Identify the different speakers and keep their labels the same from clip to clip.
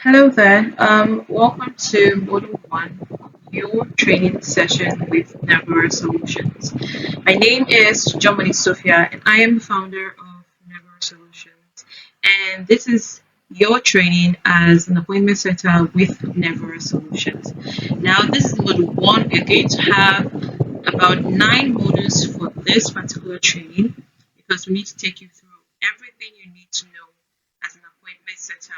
Speaker 1: Hello there. Welcome to Module 1, your training session with Never Solutions. My name is Jomani Sophia, and I am the founder of Never Solutions. And this is your training as an appointment setter with Never Solutions. Now, this is Module 1. We're going to have about 9 modules for this particular training because we need to take you through everything you need to know as an appointment setter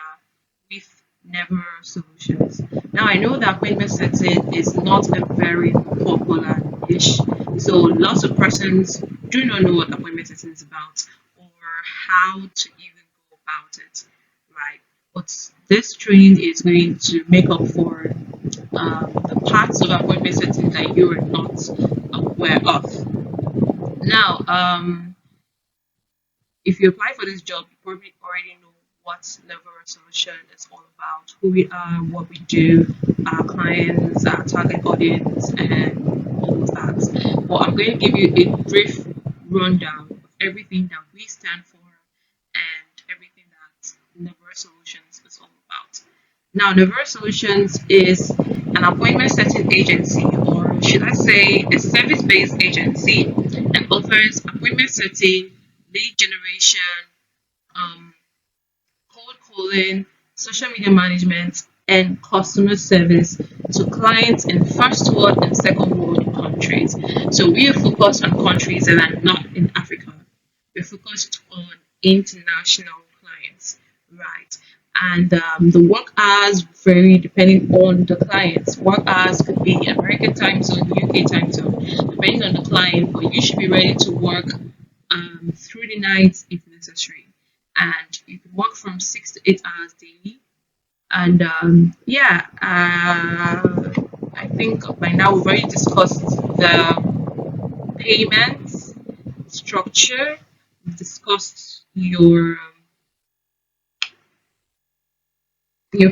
Speaker 1: with Never Solutions. Now I know that appointment setting is not a very popular niche, so lots of persons do not know what appointment setting is about or how to even go about it, right? But this training is going to make up for the parts of appointment setting that you are not aware of. Now, if you apply for this job, you probably already know what Level Solution is all about, who we are, what we do, our clients, our target audience, and all of that. But I'm going to give you a brief rundown of everything that we stand for and everything that Never Solutions is all about. Now, Never Solutions is an appointment setting agency, or should I say, a service based agency that offers appointment setting, lead generation, um, cold calling, social media management, and customer service to clients in first world and second world countries. So we are focused on countries that are not in Africa. We're focused on international clients, right? And the work hours vary depending on the clients. Work hours could be American time zone, UK time zone, depending on the client, but you should be ready to work through the night if necessary. And you can work from 6 to 8 hours daily. And I think by now we've already discussed the payments structure. We've discussed your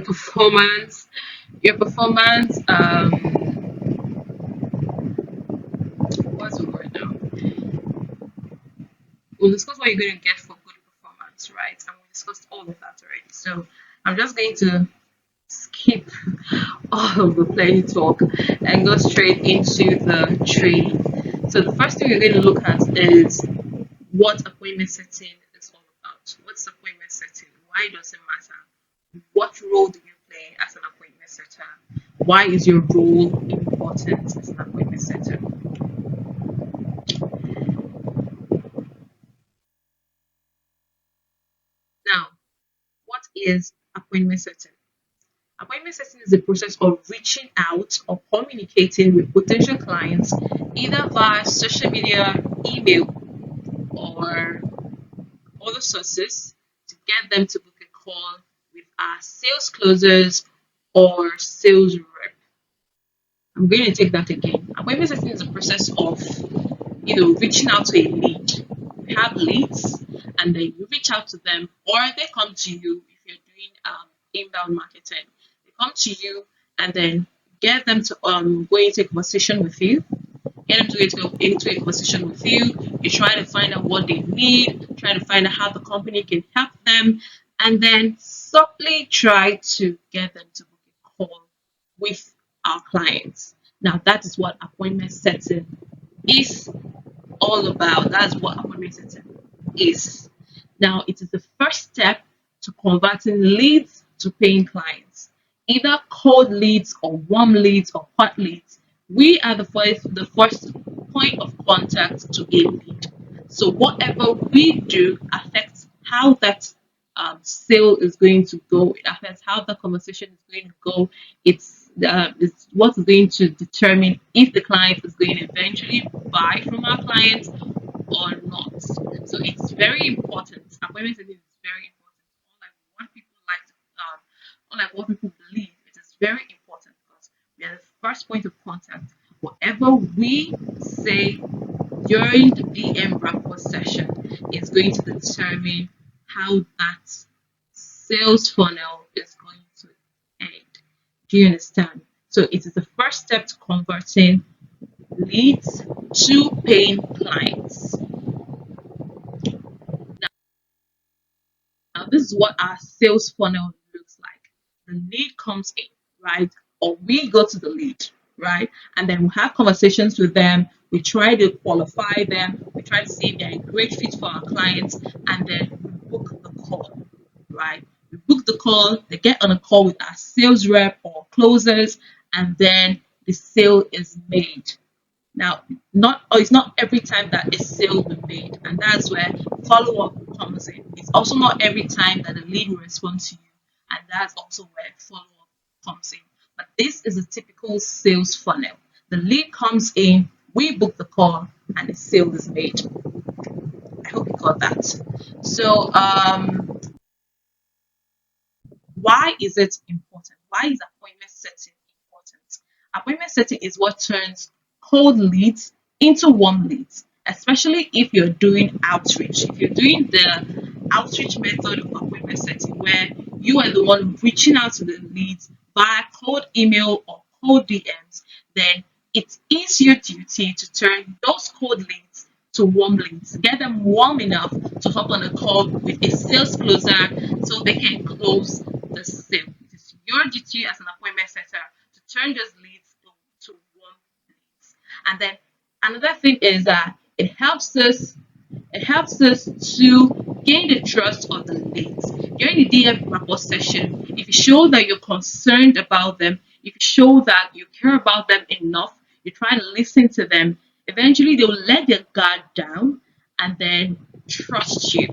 Speaker 1: performance, your performance. What's the word now? We'll discuss what you're going to get for good performance, right? And we discussed all of that already. So I'm just going to skip all of the plain talk and go straight into the training. So the first thing we're going to look at is what appointment setting is all about. What's appointment setting? Why does it matter? What role do you play as an appointment setter? Why is your role important as an appointment setter? Now, what is appointment setting? Appointment setting is the process of reaching out or communicating with potential clients either via social media, email, or other sources to get them to book a call with our sales closers or sales rep. I'm going to take that again. Appointment setting is a process of reaching out to a lead. You have leads and then you reach out to them or they come to you if you're doing inbound marketing. They come to you and then get them to go into a conversation with you. Get them to go into a conversation with you. You try to find out what they need, try to find out how the company can help them, and then subtly try to get them to book a call with our clients. Now, that is what appointment setting is all about. That's what appointment setting is. Now, it is the first step to converting leads to paying clients, either cold leads or warm leads or hot leads. We are the first point of contact to a lead. So whatever we do affects how that sale is going to go. It affects how the conversation is going to go. It's what's going to determine if the client is going to eventually buy from our client or not. So it's very important. Appointment setting is very important. Unlike what people believe, it is very important because we are the first point of contact. Whatever we say during the DM rapport session is going to determine how that sales funnel is going to end. Do you understand? So it is the first step to converting leads to paying clients. Now, this is what our sales funnel looks like. the lead comes in, right? Or we go to the lead, right? And then we have conversations with them. We try to qualify them. We try to see if they're a great fit for our clients, and then we book the call, right? We book the call. They get on a call with our sales rep or closers, and then the sale is made. Now, not or it's not every time that a sale will be made, and that's where follow up comes in. It's also not every time that the lead will respond to you, and that's also where follow up comes in. But this is a typical sales funnel. The lead comes in, we book the call, and the sale is made. I hope you got that. So, why is it important? Why is appointment setting important? Appointment setting is what turns cold leads into warm leads, especially if you're doing outreach. If you're doing the outreach method of appointment setting, where you are the one reaching out to the leads via cold email or cold DMs, then it is your duty to turn those cold leads to warm leads. Get them warm enough to hop on a call with a sales closer so they can close the sale. It is your duty as an appointment setter to turn those leads to warm leads. And then another thing is that it helps us to gain the trust of the leads. During the DM rapport session, if you show that you're concerned about them, if you show that you care about them enough, you try to listen to them, eventually they will let their guard down and then trust you,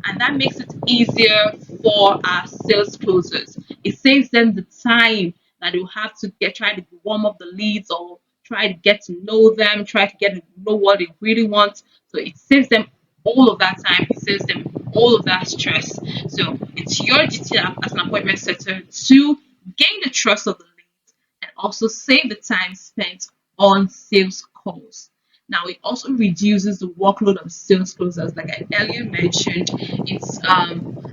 Speaker 1: and that makes it easier for our sales closers. It saves them the time that they'll have to try to warm up the leads or try to get to know them, try to get to know what they really want. So it saves them all of that time. It saves them all of that stress. So it's your duty as an appointment setter to gain the trust of the leads and also save the time spent on sales calls. Now, it also reduces the workload of sales closers. Like I earlier mentioned, it's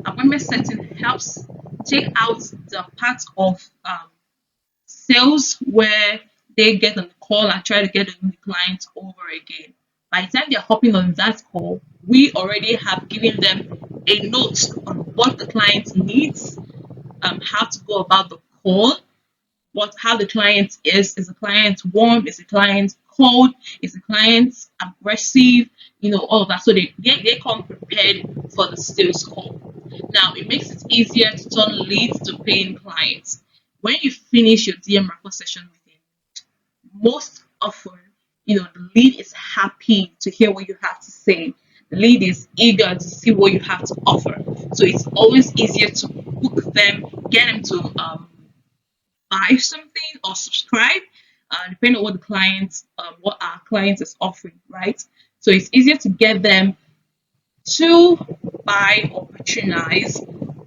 Speaker 1: appointment setting helps take out the part of sales where they get on the call and try to get the client over again. By the time they're hopping on that call, we already have given them a note on what the client needs, how to go about the call, what how the client is the client warm, is the client cold, is the client aggressive, all of that, so they come prepared for the sales call. Now it makes it easier to turn leads to paying clients. When you finish your DM rapport session with him, most often, the lead is happy to hear what you have to say. The lead is eager to see what you have to offer, so it's always easier to book them, get them to buy something or subscribe, depending on what our client is offering, right? So it's easier to get them to buy or patronize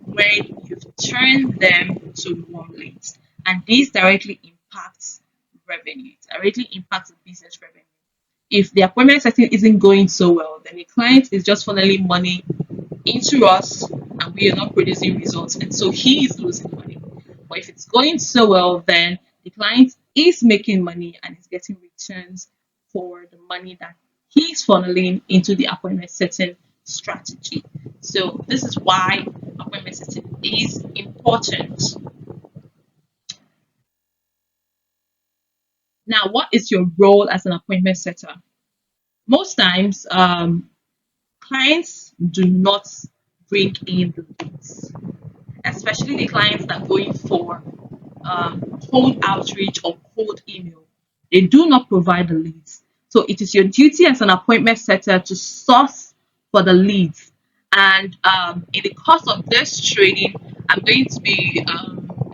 Speaker 1: when you've turned them to warm leads, and this directly impacts revenue. It directly impacts the business revenue. If the appointment setting isn't going so well, then the client is just funneling money into us and we are not producing results, and so he is losing money. But if it's going so well, then the client is making money and is getting returns for the money that he's funneling into the appointment setting strategy. So this is why appointment setting is important. Now, what is your role as an appointment setter? Most times, clients do not bring in the leads, especially the clients that are going for cold outreach or cold email. They do not provide the leads. So it is your duty as an appointment setter to source for the leads. And in the course of this training, I'm going to be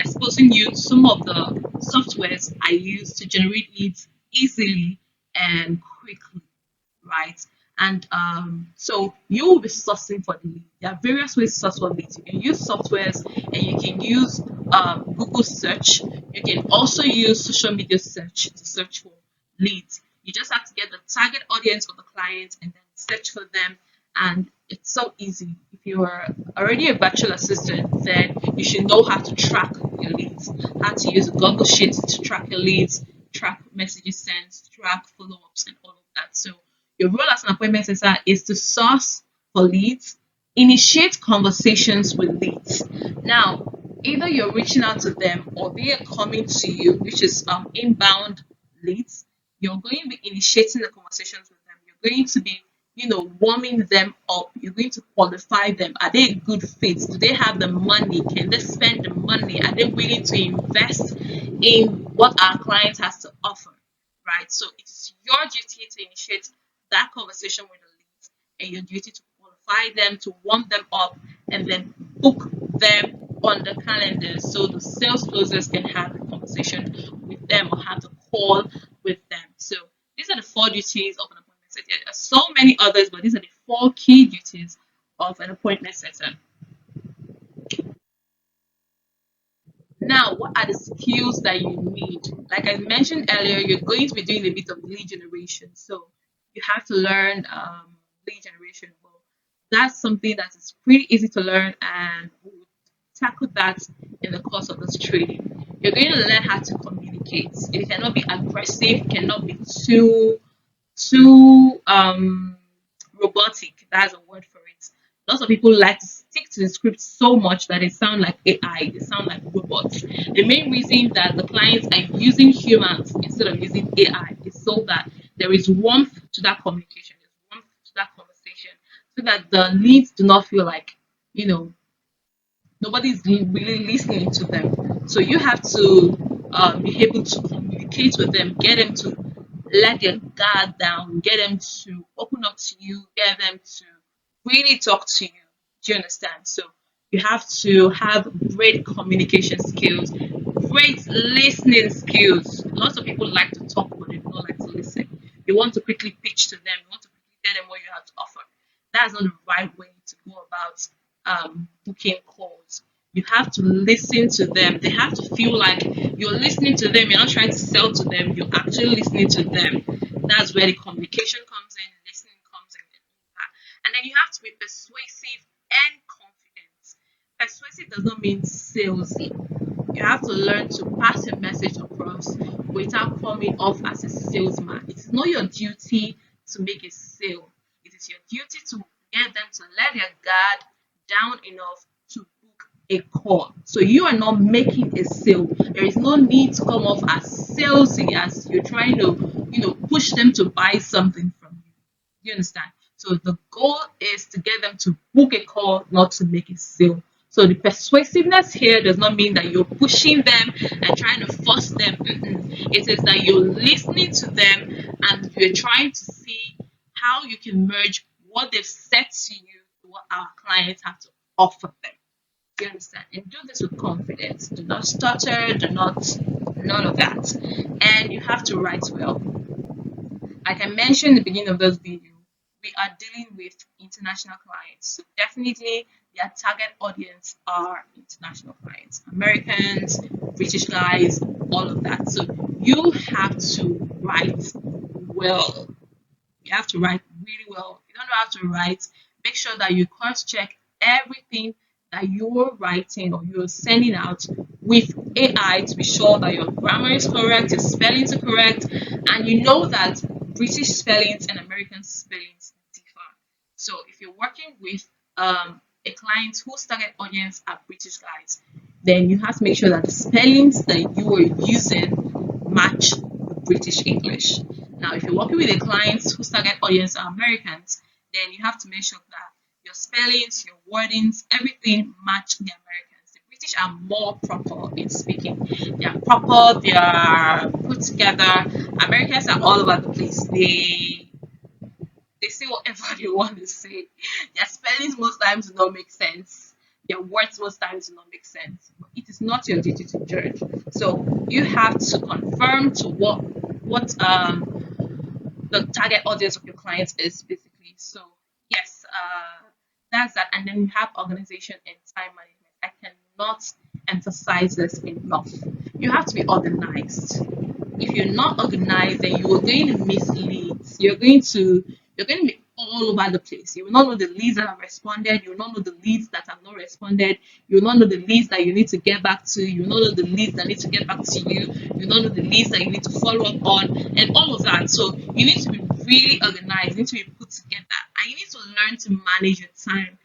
Speaker 1: exposing you some of the softwares I use to generate leads easily and quickly, right? And so you will be sourcing for the lead. There are various ways to source for leads. You can use softwares, and you can use Google search. You can also use social media search to search for leads. You just have to get the target audience of the client and then search for them. And it's so easy. If you are already a virtual assistant, then you should know how to track your leads, how to use a Google Sheet to track your leads, track messages sent, track follow-ups, and all of that. So your role as an appointment setter is to source for leads, initiate conversations with leads. Now, Either you're reaching out to them or they are coming to you, which is inbound leads. You're going to be initiating the conversations with them. You're going to be, warming them up. You're going to qualify them. Are they a good fit? Do they have the money? Can they spend the money? Are they willing to invest in what our client has to offer? Right. So it's your duty to initiate that conversation with the leads, and your duty to qualify them, to warm them up, and then book them on the calendar so the sales closers can have a conversation with them or have the call with them. So these are the four duties of an appointment setter. There are so many others, but these are the four key duties of an appointment setter. Now, what are the skills that you need? Like I mentioned earlier, you're going to be doing a bit of lead generation. So you have to learn lead generation. Well, that's something that is pretty easy to learn, and we'll tackle that in the course of this training. You're going to learn how to communicate. It cannot be aggressive, it cannot be too robotic. That's a word for it. Lots of people like to stick to the script so much that they sound like AI, they sound like robots. The main reason that the clients are using humans instead of using AI is so that there is warmth to that communication, there's warmth to that conversation, so that the leads do not feel like, you know, nobody's really listening to them. So you have to be able to communicate with them, get them to let their guard down, get them to open up to you, get them to really talk to you. Do you understand? So you have to have great communication skills, great listening skills. Lots of people like to talk, but they don't like to listen. You want to quickly pitch to them, you want to quickly tell them what you have to offer. That's not the right way to go about booking calls. You have to listen to them. They have to feel like you're listening to them. You're not trying to sell to them. You're actually listening to them. That's where the communication comes in, listening comes in, and then you have to be persuasive and confident. Persuasive does not mean salesy. You have to learn to pass a message across without coming off as a salesman. It is not your duty to make a sale. It is your duty to get them to let their guard down enough to book a call. So you are not making a sale. There is no need to come off as salesy as you're trying to, push them to buy something from you. You understand? So the goal is to get them to book a call, not to make a sale. So the persuasiveness here does not mean that you're pushing them and trying to force them. It is that you're listening to them and you're trying to see how you can merge what they've said to you to what our clients have to offer them. Do you understand? And do this with confidence. Do not stutter, do not, none of that. And you have to write well. Like I mentioned in the beginning of this video, we are dealing with international clients. So definitely their target audience are international clients, Americans, British guys, all of that. So you have to write well. You have to write really well. If you don't know how to write, make sure that you cross check everything that you're writing or you're sending out with AI to be sure that your grammar is correct, your spellings are correct, and you know that British spellings and American spellings differ. So if you're working with a client whose target audience are British guys, then you have to make sure that the spellings that you are using match British English. Now, if you're working with a client whose target audience are Americans, then you have to make sure that your spellings, your wordings, everything match the Americans. The British are more proper in speaking. They are proper, they are put together. Americans are all over the place. They say whatever they want to say. Their spellings most times do not make sense. Their words most times do not make sense. But it is not your duty to judge. So you have to confirm to what the target audience of your clients is basically. So yes, that's that. And then you have organization and time management. I cannot emphasize this enough. You have to be organized. If you're not organized, then you are going to miss leads. You're going to be all over the place. You will not know the leads that have responded. You will not know the leads that have not responded. You will not know the leads that you need to get back to. You will not know the leads that need to get back to you. You will not know the leads that you need to follow up on, and all of that. So you need to be really organized. You need to be put together, and you need to learn to manage your time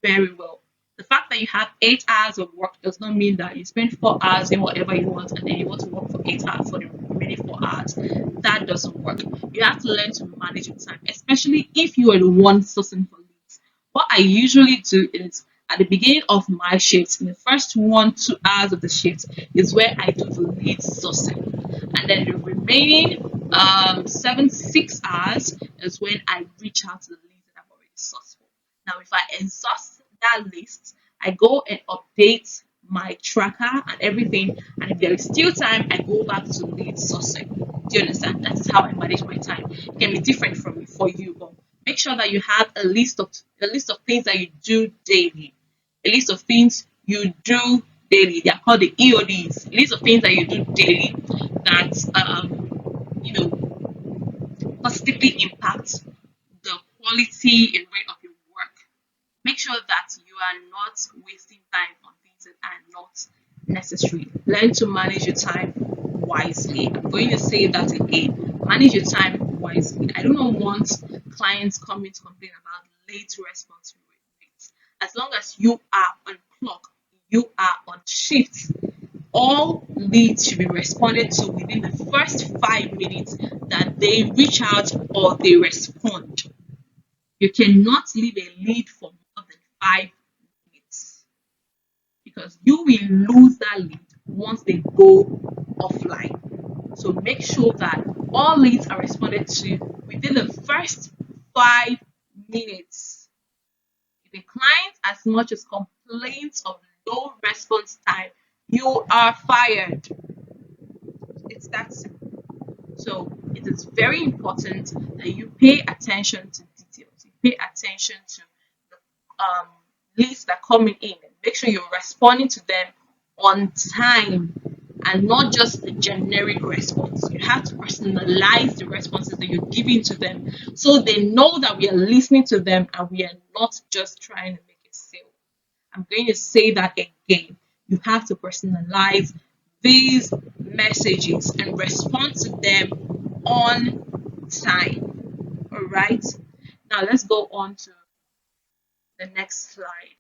Speaker 1: very well. The fact that you have 8 hours of work does not mean that you spend 4 hours in whatever you want and then you want to work for 8 hours for the remaining 4 hours. That doesn't work. You have to learn to manage your time, especially if you are the one sourcing for leads. What I usually do is at the beginning of my shift, in the first 1 2 hours of the shift, is where I do the lead sourcing, and then the remaining 7 6 hours is when I reach out to the leads that I've already sourced for. Now, if I exhaust that list, I go and update my tracker and everything. And if there is still time, I go back to lead sourcing. Do you understand? That is how I manage my time. It can be different from for you, but make sure that you have a list of things that you do daily. A list of things you do daily. They are called the EODs. A list of things that you do daily that you know positively impact the quality and rate of your work. Make sure that you are not wasting time on things that are not necessary. Learn to manage your time wisely. I'm going to say that again. Manage your time wisely. I do not want clients coming to complain about late response rates. As long as you are on clock, you are on shift, all leads should be responded to within the first 5 minutes that they reach out or they respond. You cannot leave a lead for more than 5 minutes because you will lose that lead once they go offline. So make sure that all leads are responded to within the first 5 minutes. If a client as much as complains of low response time, you are fired. It's that simple. So it is very important that you pay attention to details. You pay attention to the leads that are coming in. And make sure you're responding to them on time and not just a generic response. You have to personalize the responses that you're giving to them so they know that we are listening to them and we are not just trying to make a sale. I'm going to say that again. You have to personalize these messages and respond to them on time. All right. Now let's go on to the next slide.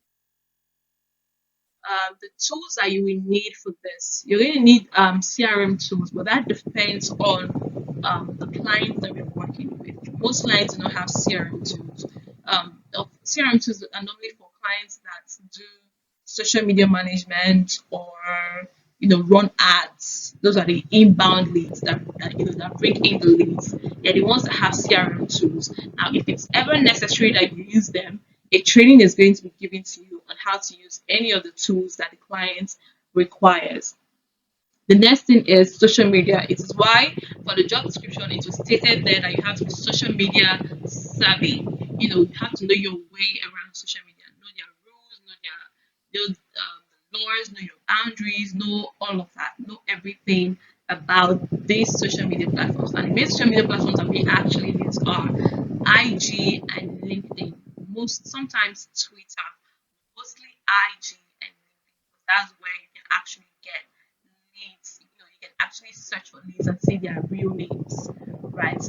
Speaker 1: The tools that you will need for this. You're going to need CRM tools, but that depends on the clients that you're working with. Most clients do not have CRM tools. CRM tools are normally for clients that do social media management or run ads. Those are the inbound leads that bring in the leads. They're the ones that have CRM tools. Now, if it's ever necessary that you use them, a training is going to be given to you on how to use any of the tools that the client requires. The next thing is social media. It is why for the job description it was stated there that you have to be social media savvy. You have to know your way around social media, know their rules, know laws, know your boundaries, know all of that, know everything about these social media platforms. And the main social media platforms that we actually use are IG and LinkedIn. Most sometimes Twitter, mostly IG and LinkedIn, because that's where you can actually get leads. You can actually search for leads and see their real names, right?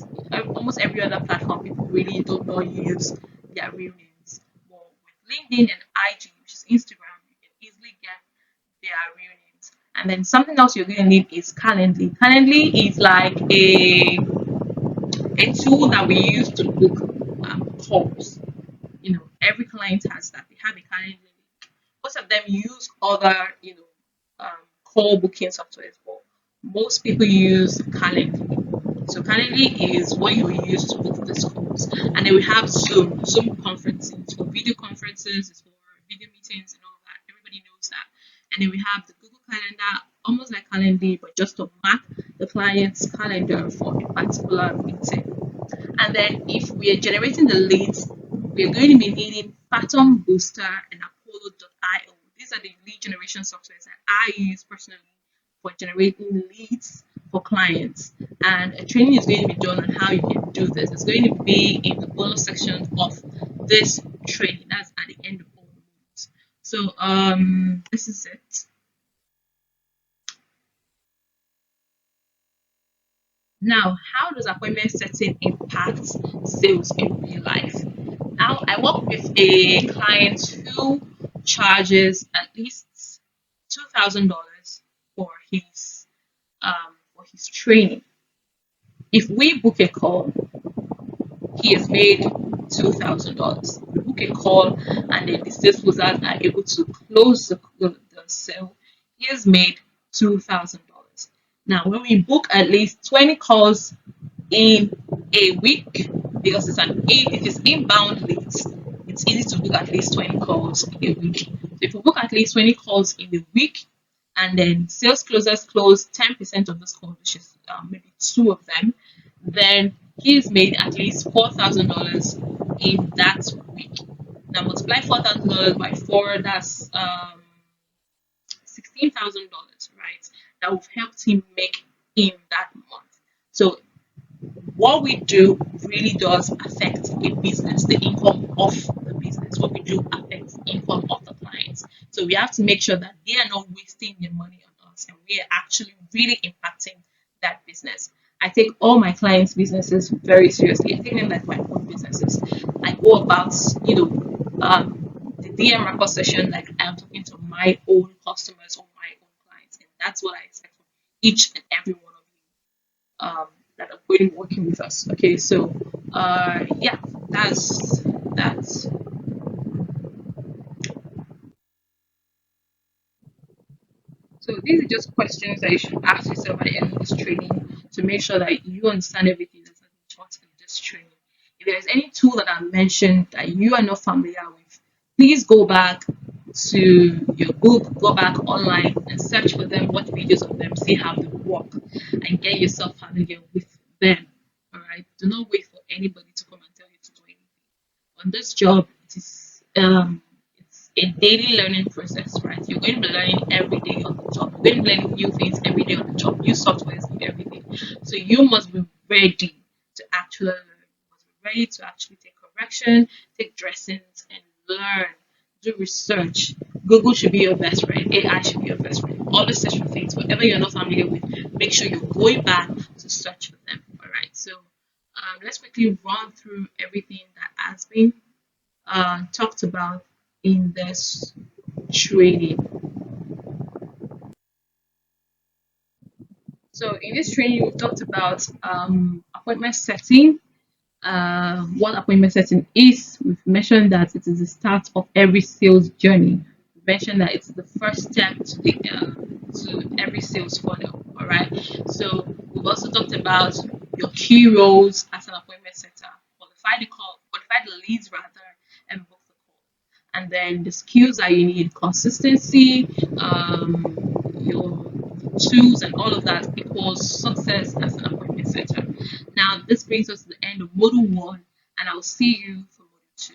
Speaker 1: Almost every other platform, people really don't know use their real names. But with LinkedIn and IG, which is Instagram, you can easily get their real names. And then something else you're going to need is Calendly. Calendly is like a tool that we use to book calls. Every client has that. They have a Calendly. Most of them use other, call booking softwares, but most people use Calendly. So Calendly is what you use to book these calls. And then we have Zoom conferencing. It's for video conferences, it's for video meetings and all that. Everybody knows that. And then we have the Google Calendar, almost like Calendly, but just to mark the client's calendar for a particular meeting. And then if we are generating the leads, we are going to be needing Phantom Booster and Apollo.io. These are the lead generation softwares that I use personally for generating leads for clients. And a training is going to be done on how you can do this. It's going to be in the bonus section of this training. That's at the end of all the modules. So this is it. Now, how does appointment setting impact sales in real life? Now, I work with a client who charges at least $2,000 for his training. If we book a call, he has made $2,000. We book a call, and then the sales closers are able to close the sale. He has made $2,000. Now, when we book at least 20 calls in a week, because it is inbound leads, it's easy to book at least 20 calls in a week. So if you book at least 20 calls in a week, and then sales closers close 10% of those calls, which is maybe two of them, then he's made at least $4,000 in that week. Now multiply $4,000 by four, that's $16,000, right? That will help him make in that month. So what we do really does affect a business, the income of the business. What we do affects the income of the clients. So we have to make sure that they are not wasting their money on us, and we are actually really impacting that business. I take all my clients' businesses very seriously. I take them like my own businesses. I go about, the DM record session like I'm talking to my own customers or my own clients, and that's what I expect from each and every one of you that are going working with us. Okay, so yeah, that's so these are just questions that you should ask yourself at the end of this training to make sure that you understand everything that's taught in this training. If there's any tool that I mentioned that you are not familiar with, please go back to your book, go back online and search for them, watch videos of them, see how they work, and get yourself familiar with them. All right. Do not wait for anybody to come and tell you to do anything. On this job, it's a daily learning process, right? You're going to be learning every day on the job. You're going to be learning new things every day on the job, new softwares, new everything. So you must be ready to actually learn. You must be ready to actually take correction, take dressings, and learn. Do research. Google should be your best friend. AI should be your best friend. Always search for things. Whatever you're not familiar with, make sure you're going back to search for them. All right. So let's quickly run through everything that has been talked about in this training. So in this training, we talked about appointment setting, what appointment setting is. We've mentioned that it is the start of every sales journey. We mentioned that it's the first step to every sales funnel. All right. So we've also talked about your key roles as an appointment setter, qualify the leads rather, and book the call. And then the skills that you need: consistency, your tools, and all of that equals success as an appointment setter. Now, this brings us to the end of Module 1, and I'll see you for Module 2.